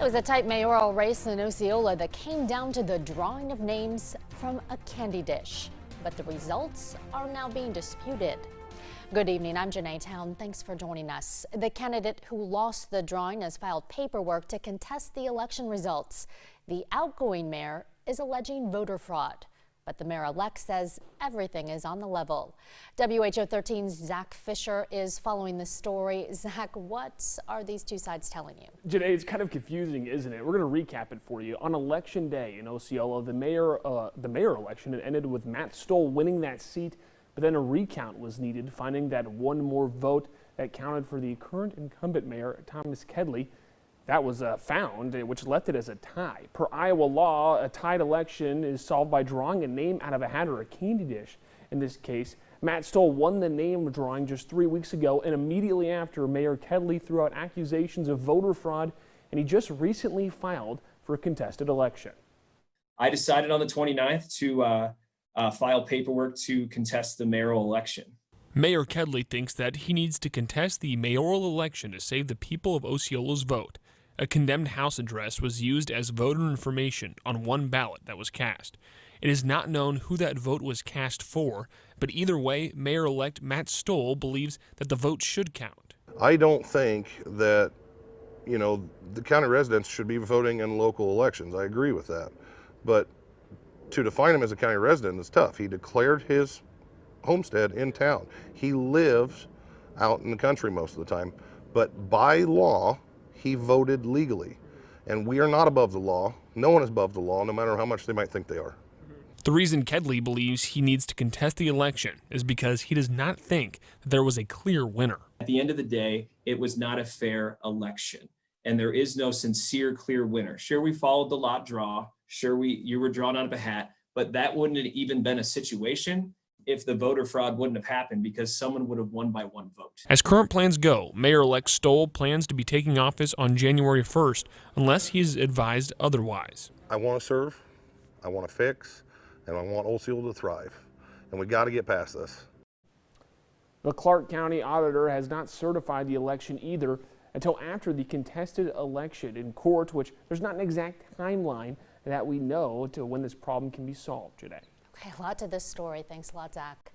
It was a tight mayoral race in Osceola that came down to the drawing of names from a candy dish. But the results are now being disputed. Good evening, I'm Janae Town. Thanks for joining us. The candidate who lost the drawing has filed paperwork to contest the election results. The outgoing mayor is alleging voter fraud, but the mayor-elect says everything is on the level. WHO 13's Zach Fisher is following the story. Zach, what are these two sides telling you? Janae, it's kind of confusing, isn't it? We're going to recap it for you. On election day in Osceola, the mayor election, it ended with Matt Stoll winning that seat, but then a recount was needed, finding that one more vote that counted for the current incumbent mayor, Thomas Kedley. That was found, which left it as a tie. Per Iowa law, a tied election is solved by drawing a name out of a hat or a candy dish. In this case, Matt Stoll won the name drawing just 3 weeks ago, and immediately after, Mayor Kedley threw out accusations of voter fraud, and he just recently filed for a contested election. I decided on the 29th to file paperwork to contest the mayoral election. Mayor Kedley thinks that he needs to contest the mayoral election to save the people of Osceola's vote. A condemned house address was used as voter information on one ballot that was cast. It is not known who that vote was cast for, but either way, Mayor-elect Matt Stoll believes that the vote should count. I don't think that, the county residents should be voting in local elections. I agree with that. But to define him as a county resident is tough. He declared his homestead in town. He lives out in the country most of the time, but by law, he voted legally. And we are not above the law. No one is above the law, no matter how much they might think they are. The reason Kedley believes he needs to contest the election is because he does not think that there was a clear winner. At the end of the day, it was not a fair election, and there is no sincere, clear winner. Sure, we followed the lot draw. Sure, you were drawn out of a hat, but that wouldn't have even been a situation if the voter fraud wouldn't have happened, because someone would have won by one vote. As current plans go, Mayor-elect Stoll plans to be taking office on January 1st unless he is advised otherwise. I want to serve, I want to fix, and I want Osceola to thrive. And we got to get past this. The Clark County Auditor has not certified the election either until after the contested election in court, which there's not an exact timeline that we know to when this problem can be solved today. Okay, a lot to this story. Thanks a lot, Zach.